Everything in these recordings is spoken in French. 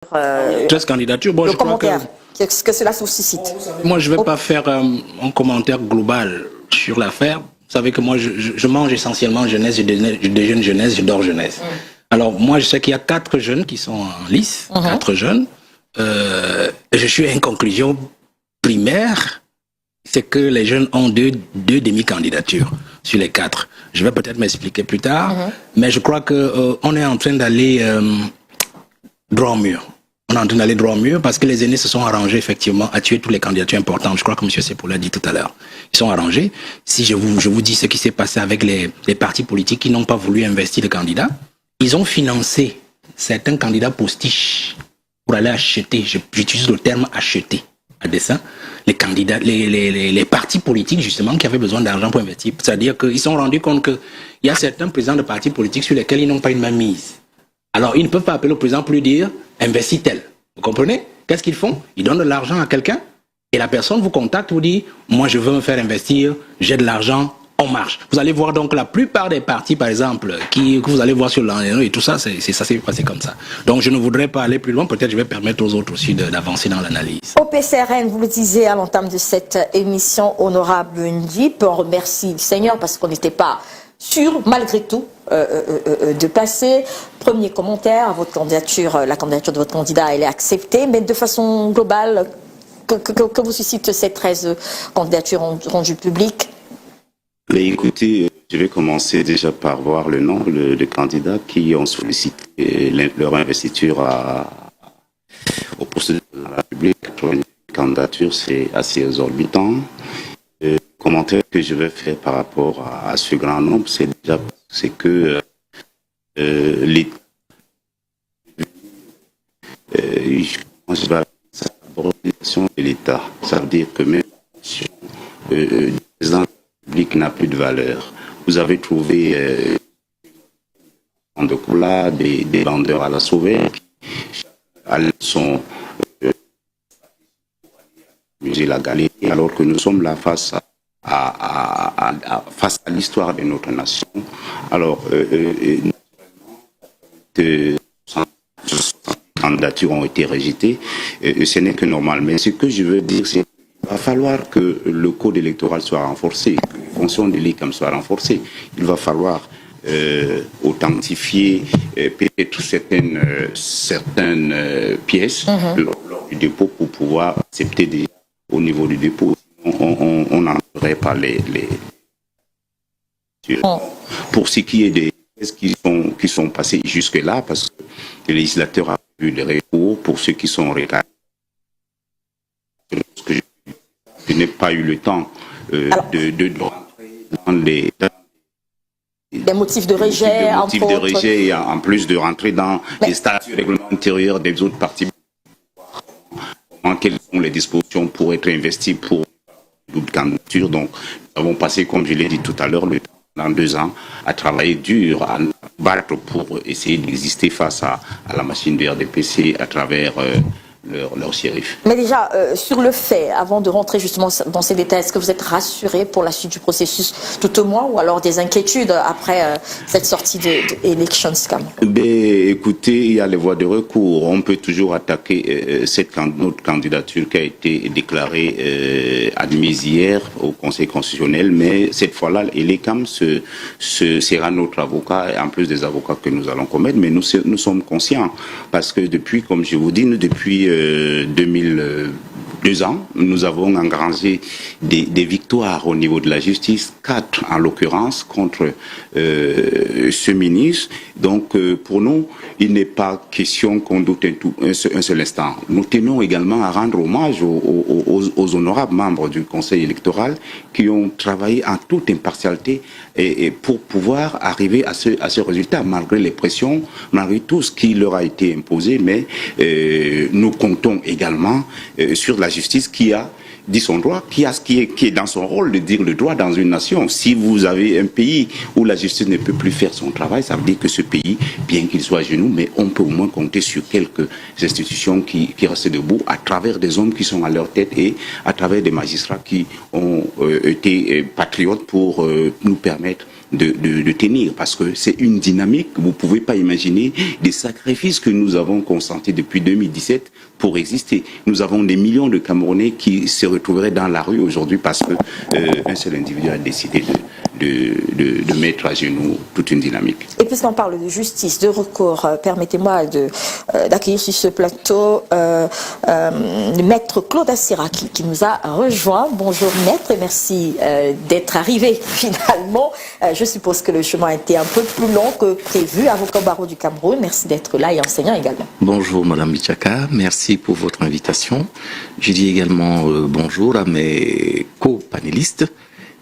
13 candidatures. Bon, le je crois commentaire que cela suscite. Moi, je ne vais pas faire un commentaire global sur l'affaire. Vous savez que moi, je mange essentiellement jeunesse, je déjeune jeunesse, je dors jeunesse. Alors, moi, je sais qu'il y a 4 jeunes qui sont en lice, 4 jeunes. Je suis à une conclusion primaire, c'est que les jeunes ont deux demi-candidatures sur les 4. Je vais peut-être m'expliquer plus tard, mais je crois qu'on est en train d'aller droit au mur. On est en train d'aller droit au mur parce que les aînés se sont arrangés effectivement à tuer toutes les candidatures importantes. Je crois que M. Seppou l'a dit tout à l'heure. Ils sont arrangés. Si je vous dis ce qui s'est passé avec les partis politiques qui n'ont pas voulu investir les candidats, ils ont financé certains candidats postiches pour aller acheter, j'utilise le terme acheter à dessein, les candidats, les partis politiques justement qui avaient besoin d'argent pour investir. C'est-à-dire qu'ils se sont rendus compte qu'il y a certains présidents de partis politiques sur lesquels ils n'ont pas une main mise. Alors ils ne peuvent pas appeler le président pour lui dire investis tel. Vous comprenez? Qu'est-ce qu'ils font? Ils donnent de l'argent à quelqu'un et la personne vous contacte, vous dit moi je veux me faire investir, j'ai de l'argent, on marche. Vous allez voir donc la plupart des partis par exemple que vous allez voir sur l'année et tout ça, ça s'est passé comme ça. Donc je ne voudrais pas aller plus loin, peut-être je vais permettre aux autres aussi d'avancer dans l'analyse. Au PCRN, vous le disiez à l'entame de cette émission, honorable Ndip, on remercie le Seigneur parce qu'on n'était pas sûr, malgré tout, de passer. Premier commentaire, votre candidature, la candidature de votre candidat, elle est acceptée, mais de façon globale, que vous suscite ces 13 candidatures rendues publiques? Mais écoutez, je vais commencer déjà par voir le nom de candidats qui ont sollicité leur investiture au poste de la République. Une candidature, c'est assez exorbitant. Le commentaire que je vais faire par rapport à ce grand nombre, c'est que l'État, je vais de l'État, ça veut dire que même le président public n'a plus de valeur. Vous avez trouvé de coula, des vendeurs à la sauvette qui sont musée la galerie, alors que nous sommes là face à l'histoire de notre nation. Alors, les candidatures ont été rejetées, ce n'est que normal. Mais ce que je veux dire, c'est qu'il va falloir que le code électoral soit renforcé, que les fonctions de l'ICAM soient renforcées. Il va falloir authentifier peut-être certaines pièces lors du dépôt pour pouvoir accepter au niveau du dépôt. On n'entrerait pas pour ce qui est des pièces qui sont passées jusque-là, parce que le législateur a eu des recours pour ceux qui sont retardés. Je n'ai pas eu le temps de dans des motifs de rejet, et en plus de rentrer dans les statuts règlements intérieurs des autres partis. Quelles sont les dispositions pour être investies pour toute candidature. Donc, nous avons passé, comme je l'ai dit tout à l'heure, le temps dans 2 ans à travailler dur, à battre pour essayer d'exister face à la machine de RDPC à travers leur shérif. Mais déjà, sur le fait, avant de rentrer justement dans ces détails, est-ce que vous êtes rassuré pour la suite du processus tout au moins, ou alors des inquiétudes après cette sortie de Elections Scam? Écoutez, il y a les voies de recours. On peut toujours attaquer notre candidature qui a été déclarée admise hier au Conseil constitutionnel, mais cette fois-là, l'ECAM sera notre avocat, en plus des avocats que nous allons commettre, mais nous sommes conscients, parce que depuis, comme je vous dis, depuis 2 ans, nous avons engrangé des victoires au niveau de la justice, 4 en l'occurrence, contre ce ministre. Donc pour nous, il n'est pas question qu'on doute un seul instant. Nous tenons également à rendre hommage aux honorables membres du Conseil électoral qui ont travaillé en toute impartialité et pour pouvoir arriver à ce résultat, malgré les pressions, malgré tout ce qui leur a été imposé, mais nous comptons également sur la justice qui a dit son droit, qui est dans son rôle de dire le droit dans une nation. Si vous avez un pays où la justice ne peut plus faire son travail, ça veut dire que ce pays, bien qu'il soit à genoux, mais on peut au moins compter sur quelques institutions qui restent debout à travers des hommes qui sont à leur tête et à travers des magistrats qui ont été patriotes pour nous permettre de tenir, parce que c'est une dynamique, vous pouvez pas imaginer des sacrifices que nous avons consentis depuis 2017 pour exister. Nous avons des millions de Camerounais qui se retrouveraient dans la rue aujourd'hui parce que un seul individu a décidé de mettre à genoux toute une dynamique. Et puisqu'on parle de justice, de recours, permettez-moi d'accueillir sur ce plateau le maître Claude Assira qui nous a rejoint. Bonjour maître et merci d'être arrivé finalement. Je suppose que le chemin a été un peu plus long que prévu. Avocat au barreau du Cameroun, merci d'être là et enseignant également. Bonjour Madame Bichaka, merci pour votre invitation. Je dis également bonjour à mes co-panélistes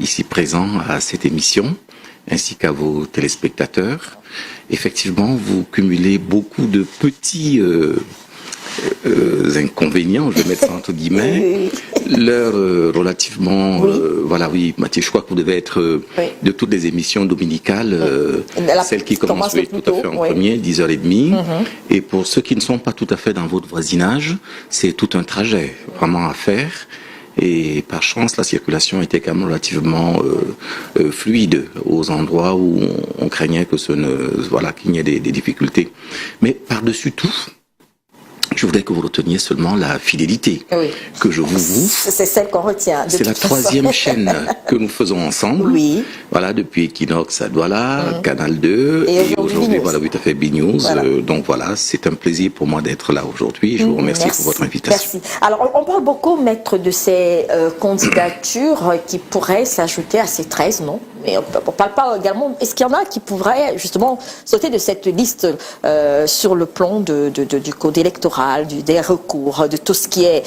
ici présents à cette émission, ainsi qu'à vos téléspectateurs. Effectivement, vous cumulez beaucoup de petits inconvénients, je vais mettre ça entre guillemets, l'heure relativement, voilà, oui, Mathieu, je crois que vous devez être de toutes les émissions dominicales, celle qui commence tout à fait en premier, 10h30, et pour ceux qui ne sont pas tout à fait dans votre voisinage, c'est tout un trajet vraiment à faire. Et par chance, la circulation était quand même relativement fluide aux endroits où on craignait que qu'il y ait des difficultés. Mais par-dessus tout, je voudrais que vous reteniez seulement la fidélité que je vous voue. C'est celle qu'on retient. C'est la troisième chaîne que nous faisons ensemble. Oui. Voilà, depuis Equinox à Douala, Canal 2 et aujourd'hui, voilà, tout à fait, B-News. Voilà. Donc voilà, c'est un plaisir pour moi d'être là aujourd'hui. Je vous remercie pour votre invitation. Merci. Alors, on parle beaucoup, maître, de ces candidatures qui pourraient s'ajouter à ces 13, non? Mais on ne parle pas également. Est-ce qu'il y en a qui pourraient justement sauter de cette liste sur le plan du code électoral, des recours, de tout ce qui est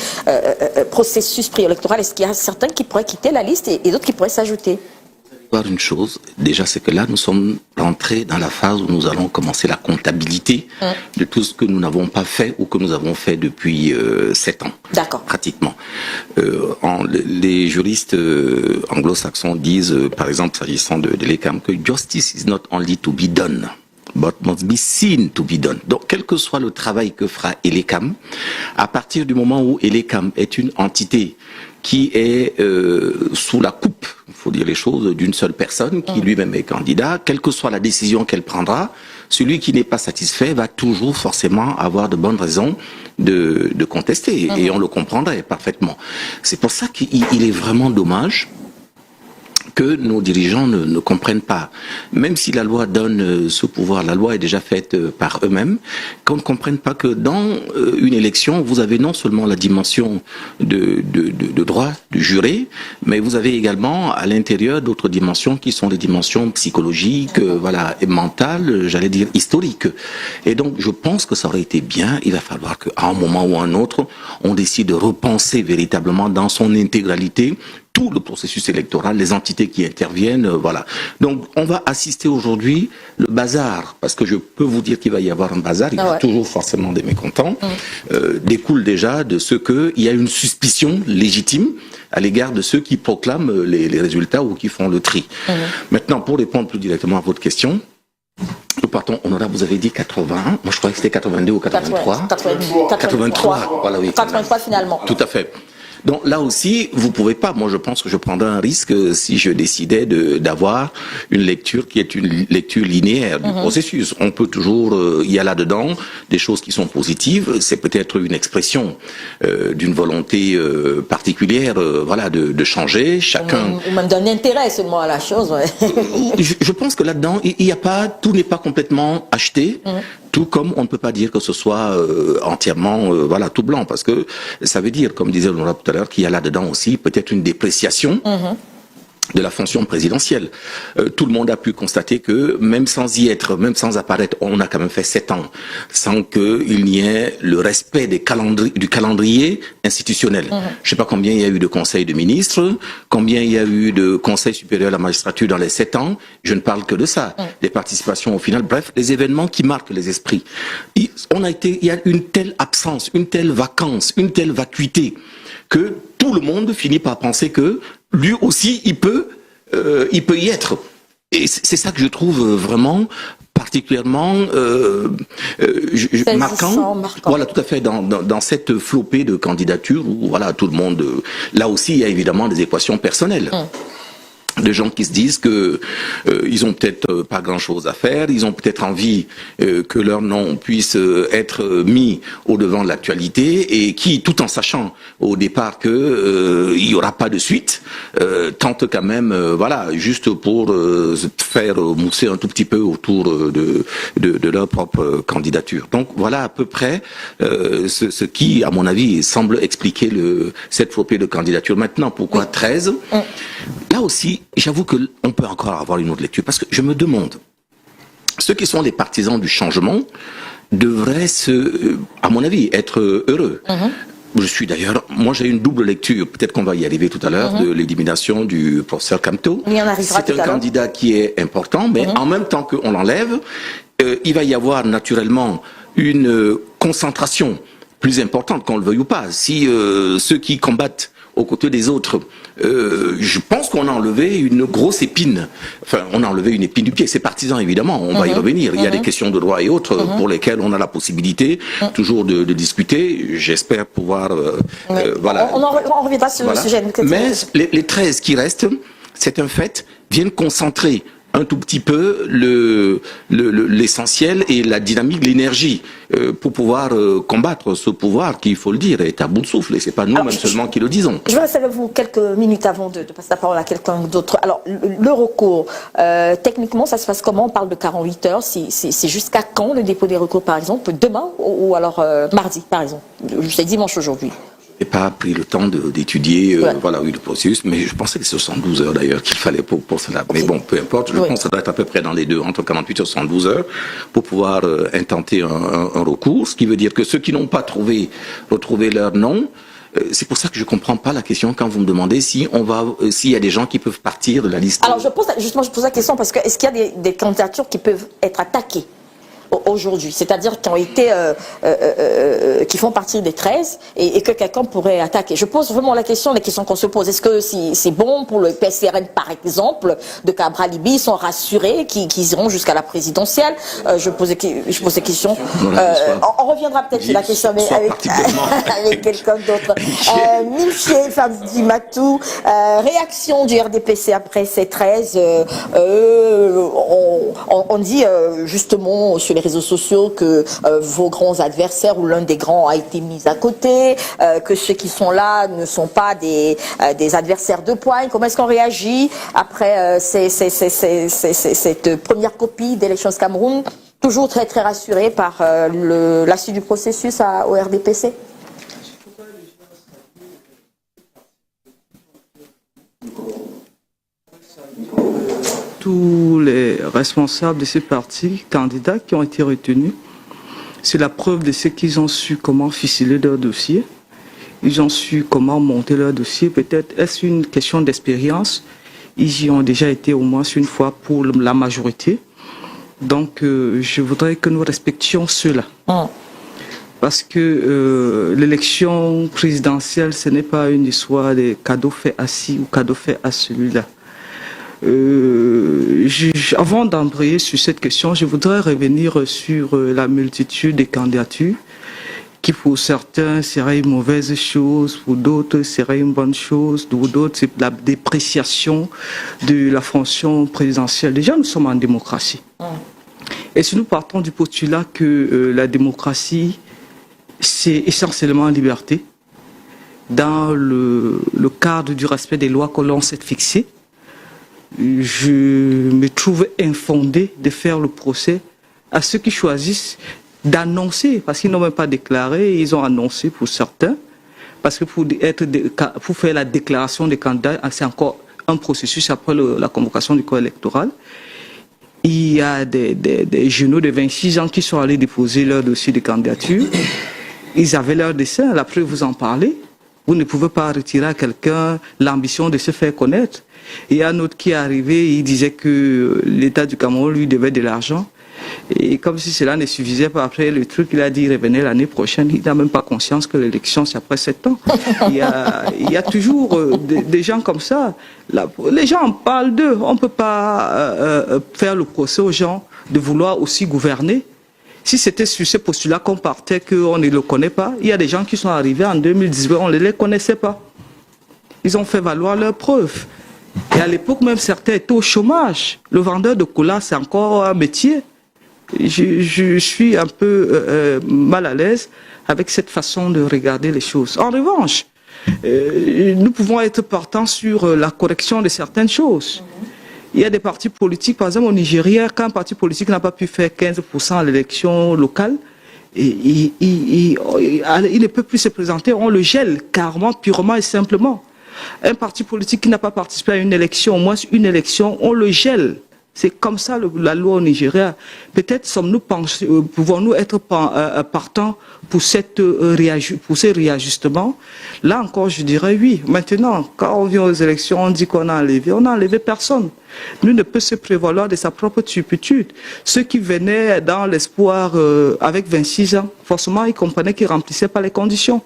processus préélectoral? Est-ce qu'il y a certains qui pourraient quitter la liste et d'autres qui pourraient s'ajouter? Voir une chose, déjà, c'est que là, nous sommes rentrés dans la phase où nous allons commencer la comptabilité de tout ce que nous n'avons pas fait ou que nous avons fait depuis 7 ans. D'accord. Pratiquement. Les juristes anglo-saxons disent, par exemple, s'agissant de l'ECAM, que justice is not only to be done, but must be seen to be done. Donc, quel que soit le travail que fera ELECAM, à partir du moment où ELECAM est une entité qui est sous la coupe, il faut dire les choses, d'une seule personne, qui lui-même est candidat, quelle que soit la décision qu'elle prendra, celui qui n'est pas satisfait va toujours forcément avoir de bonnes raisons de contester, et on le comprendrait parfaitement. C'est pour ça qu'il est vraiment dommage que nos dirigeants ne comprennent pas. Même si la loi donne ce pouvoir, la loi est déjà faite par eux-mêmes, qu'on ne comprenne pas que dans une élection, vous avez non seulement la dimension de droit du juré, mais vous avez également à l'intérieur d'autres dimensions qui sont les dimensions psychologiques, voilà, et mentales, j'allais dire historiques. Et donc, je pense que ça aurait été bien, il va falloir qu'à un moment ou à un autre, on décide de repenser véritablement dans son intégralité tout le processus électoral, les entités qui interviennent, voilà. Donc, on va assister aujourd'hui le bazar, parce que je peux vous dire qu'il va y avoir un bazar, il y a toujours forcément des mécontents, découle déjà de ce qu'il y a une suspicion légitime à l'égard de ceux qui proclament les résultats ou qui font le tri. Maintenant, pour répondre plus directement à votre question, pardon, honorable, vous avez dit 81, moi je croyais que c'était 82 ou 83. 83, voilà, oui. 83 finalement. Tout à fait. Donc là aussi, vous pouvez pas. Moi, je pense que je prendrais un risque si je décidais d'avoir une lecture qui est une lecture linéaire du processus. On peut toujours, il y a là-dedans des choses qui sont positives. C'est peut-être une expression d'une volonté particulière, voilà, de changer. Chacun. Ou même d'un intérêt seulement à la chose. Ouais. Je pense que là-dedans, il y a pas, tout n'est pas complètement acheté. Tout comme on ne peut pas dire que ce soit entièrement voilà, tout blanc, parce que ça veut dire, comme disait l'honorable tout à l'heure, qu'il y a là-dedans aussi peut-être une dépréciation de la fonction présidentielle. Tout le monde a pu constater que même sans y être, même sans apparaître, on a quand même fait 7 ans sans qu'il n'y ait le respect du calendrier institutionnel. Je sais pas combien il y a eu de conseils de ministres, combien il y a eu de conseils supérieurs à la magistrature dans les 7 ans. Je ne parle que de ça. Des participations au final. Bref, les événements qui marquent les esprits. Il y a une telle absence, une telle vacance, une telle vacuité que tout le monde finit par penser que lui aussi, il peut y être. Et c'est ça que je trouve vraiment particulièrement marquant. Voilà, tout à fait, dans cette flopée de candidatures où, voilà, tout le monde... Là aussi, il y a évidemment des équations personnelles. de gens qui se disent que ils ont peut-être pas grand-chose à faire, ils ont peut-être envie que leur nom puisse être mis au devant de l'actualité et qui, tout en sachant au départ que il y aura pas de suite, tentent quand même, voilà, juste pour faire mousser un tout petit peu autour de leur propre candidature. Donc voilà à peu près ce qui, à mon avis, semble expliquer cette flopée de candidatures. Maintenant, pourquoi 13 ? Là aussi, j'avoue qu'on peut encore avoir une autre lecture, parce que je me demande, ceux qui sont les partisans du changement devraient à mon avis, être heureux. Je suis d'ailleurs, moi j'ai une double lecture, peut-être qu'on va y arriver tout à l'heure, de l'élimination du professeur Kamto. C'est un candidat qui est important, mais en même temps qu'on l'enlève, il va y avoir naturellement une concentration plus importante, qu'on le veuille ou pas. Si ceux qui combattent aux côtés des autres, je pense qu'on a enlevé une grosse épine. Enfin, on a enlevé une épine du pied. C'est partisan, évidemment, on va y revenir. Il y a des questions de droit et autres pour lesquelles on a la possibilité toujours de discuter. J'espère pouvoir... voilà. On reviendra sur le sujet. Mais les 13 qui restent, c'est un fait, viennent concentrer un tout petit peu l'essentiel et la dynamique, l'énergie pour pouvoir combattre ce pouvoir qui, il faut le dire, est à bout de souffle. Et c'est pas nous même seulement qui le disons. Je vais rester avec vous quelques minutes avant de passer la parole à quelqu'un d'autre. Alors, le recours, techniquement, ça se passe comment? On parle de 48 heures. C'est jusqu'à quand le dépôt des recours, par exemple? Demain ou alors mardi, par exemple? C'est dimanche aujourd'hui. Je n'ai pas pris le temps d'étudier voilà, le processus, mais je pensais que c'est 72 heures d'ailleurs qu'il fallait pour cela. Okay. Mais bon, peu importe, je pense que ça doit être à peu près dans les deux, entre 48 et 72 heures, pour pouvoir intenter un recours, ce qui veut dire que ceux qui n'ont pas retrouvé leur nom, c'est pour ça que je ne comprends pas la question quand vous me demandez s'il y a des gens qui peuvent partir de la liste. Alors je pose la question parce que est-ce qu'il y a des candidatures qui peuvent être attaquées aujourd'hui, c'est-à-dire qui ont été, qui font partie des 13 et que quelqu'un pourrait attaquer. Je pose vraiment les questions qu'on se pose. Est-ce que c'est bon pour le PSRN, par exemple, de Cabral Libye, ils sont rassurés qu'ils iront jusqu'à la présidentielle? Je pose des questions. On reviendra peut-être sur la question, mais avec quelqu'un d'autre. Milchier, Fabdi Matou, réaction du RDPC après ces 13. On dit justement sur les réseaux sociaux que vos grands adversaires ou l'un des grands a été mis à côté, que ceux qui sont là ne sont pas des adversaires de poigne. Comment est-ce qu'on réagit après cette première copie d'Elections Cameroun, toujours très très rassuré par la suite du processus au RDPC? Tous les responsables de ces partis, candidats qui ont été retenus, c'est la preuve de ce qu'ils ont su comment ficeler leur dossier, ils ont su comment monter leur dossier. Peut-être est-ce une question d'expérience, ils y ont déjà été au moins une fois pour la majorité. Donc je voudrais que nous respections cela. Parce que l'élection présidentielle, ce n'est pas une histoire de cadeaux faits à ci ou cadeaux faits à celui-là. Avant d'embrayer sur cette question, je voudrais revenir sur la multitude des candidatures qui pour certains serait une mauvaise chose, pour d'autres serait une bonne chose, pour d'autres c'est la dépréciation de la fonction présidentielle. Déjà, nous sommes en démocratie. Et si nous partons du postulat que la démocratie, c'est essentiellement la liberté, dans le cadre du respect des lois que l'on s'est fixées, je me trouve infondé de faire le procès à ceux qui choisissent d'annoncer, parce qu'ils n'ont même pas déclaré, ils ont annoncé pour certains, parce que pour faire la déclaration des candidats, c'est encore un processus après la convocation du corps électoral. Il y a des jeunes de 26 ans qui sont allés déposer leur dossier de candidature. Ils avaient leur dessein, la preuve vous en parlez. Vous ne pouvez pas retirer à quelqu'un l'ambition de se faire connaître. Et un autre qui est arrivé, il disait que l'État du Cameroun lui devait de l'argent. Et comme si cela ne suffisait pas, après le truc, il a dit revenez l'année prochaine. Il n'a même pas conscience que l'élection, c'est après 7 ans. Il y a toujours des gens comme ça. Les gens en parlent d'eux. On ne peut pas faire le procès aux gens de vouloir aussi gouverner. Si c'était sur ce postulat qu'on partait, qu'on ne le connaît pas, il y a des gens qui sont arrivés en 2018, on ne les connaissait pas. Ils ont fait valoir leurs preuves. Et à l'époque, même certains étaient au chômage. Le vendeur de cola, c'est encore un métier. Je suis un peu mal à l'aise avec cette façon de regarder les choses. En revanche, nous pouvons être partants sur la correction de certaines choses. Il y a des partis politiques, par exemple au Nigeria, quand un parti politique n'a pas pu faire 15% à l'élection locale, il ne peut plus se présenter, on le gèle carrément, purement et simplement. Un parti politique qui n'a pas participé à une élection, au moins une élection, on le gèle. C'est comme ça la loi au Nigeria. Peut-être pouvons-nous être partants pour ces réajustements. Là encore, je dirais oui. Maintenant, quand on vient aux élections, on dit qu'on a enlevé personne. Nous ne peut se prévaloir de sa propre turpitude. Ceux qui venaient dans l'espoir avec 26 ans, forcément, ils comprenaient qu'ils ne remplissaient pas les conditions.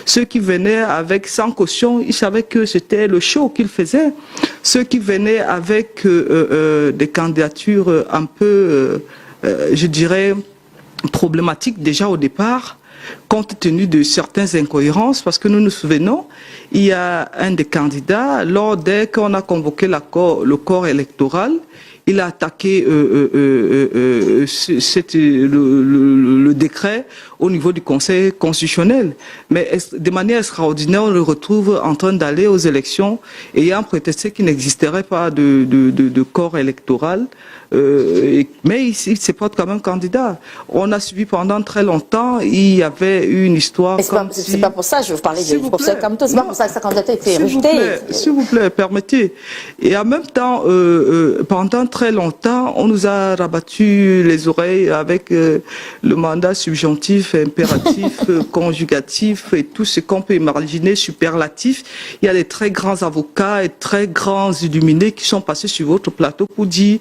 Ceux qui venaient avec sans caution, ils savaient que c'était le show qu'ils faisaient. Ceux qui venaient avec des candidatures un peu, je dirais, problématiques déjà au départ, compte tenu de certaines incohérences, parce que nous nous souvenons, il y a un des candidats, dès qu'on a convoqué le corps électoral, il a attaqué le décret au niveau du Conseil constitutionnel. Mais de manière extraordinaire, on le retrouve en train d'aller aux élections ayant prétexté qu'il n'existerait pas de corps électoral. Mais il se porte quand même candidat. On a suivi pendant très longtemps, il y avait une histoire. C'est pas pour ça, je veux parler du professeur Kamto, c'est pas pour ça que sa candidature a été rejetée. S'il vous plaît, permettez. Et en même temps, pendant très longtemps, on nous a rabattu les oreilles avec le mandat subjonctif, impératif, conjugatif et tout ce qu'on peut imaginer, superlatif. Il y a des très grands avocats et très grands illuminés qui sont passés sur votre plateau pour dire